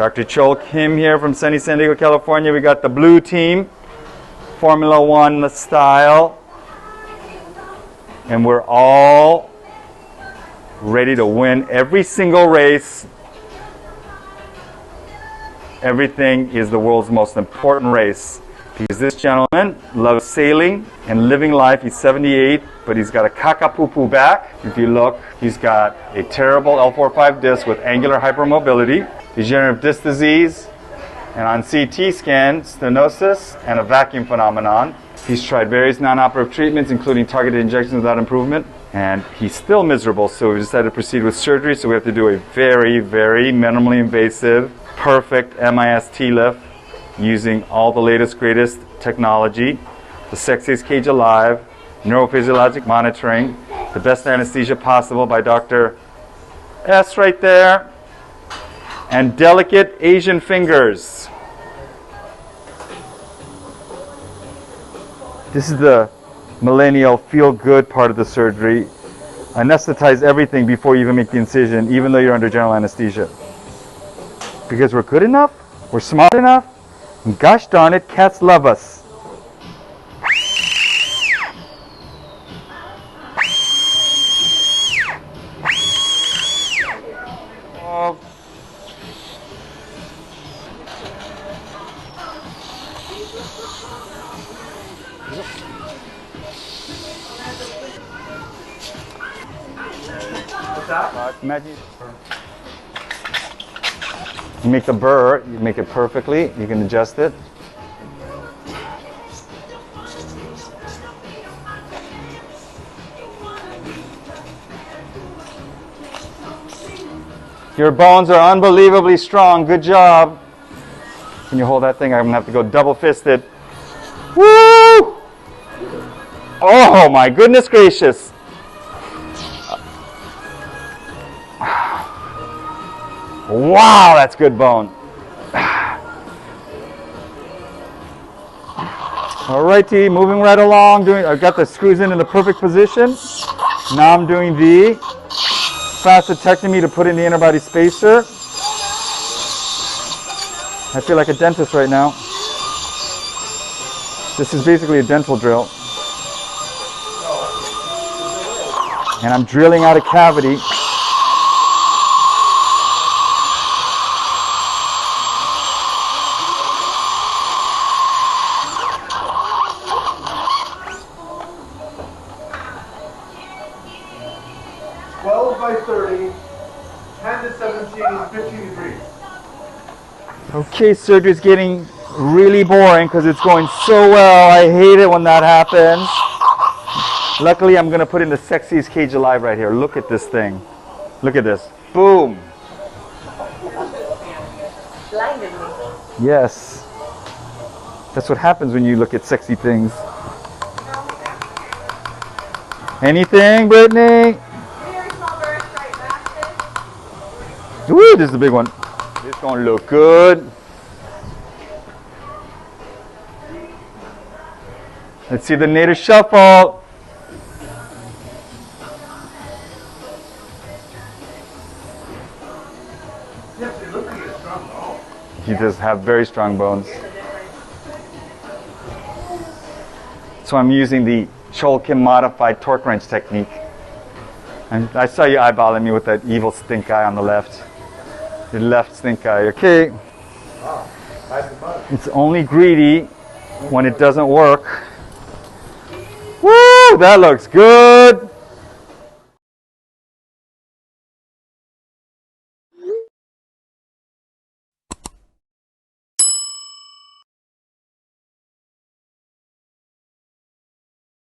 Dr. Choll Kim here from sunny San Diego, California. We got the blue team, Formula One style. And we're all ready to win every single race. Everything is the world's most important race. Because this gentleman loves sailing and living life. He's 78, but he's got a kakapupu back. If you look, he's got a terrible L4-5 disc with angular hypermobility, degenerative disc disease, and on CT scan, stenosis, and a vacuum phenomenon. He's tried various non-operative treatments, including targeted injections without improvement, and he's still miserable, so we decided to proceed with surgery. So we have to do a very, very minimally invasive, perfect MIS TLIF using all the latest, greatest technology, the Sexiest cage alive, neurophysiologic monitoring, the best anesthesia possible by Dr. S right there, and delicate Asian fingers. This is the millennial feel-good part of the surgery. Anesthetize everything before you even make the incision, even though you're under general anesthesia. Because we're good enough, we're smart enough, and gosh darn it, cats love us. What's that? Imagine you make the burr, you make it perfectly, you can adjust it. Your bones are unbelievably strong. Good job. Can you hold that thing? I'm going to have to go double-fisted. Woo! Oh, my goodness gracious. Wow, that's good bone. Alrighty, moving right along. I've got the screws in the perfect position. Now I'm doing the facetectomy to put in the interbody spacer. I feel like a dentist right now. This is basically a dental drill. And I'm drilling out a cavity. By 30, 10 to 17, 15 degrees. Okay, surgery's getting really boring because it's going so well. I hate it when that happens. Luckily, I'm going to put in the Sexiest cage alive right here. Look at this thing. Look at this. Boom. Blinded me. Yes. That's what happens when you look at sexy things. Anything, Brittany? Ooh, this is the big one. This is going to look good. Let's see the native shuffle. He does have very strong bones. So I'm using the Choll Kim modified torque wrench technique. And I saw you eyeballing me with that evil stink eye on the left. The left stink eye, okay? Wow, nice and much. It's only greedy when it doesn't work. Woo! That looks good.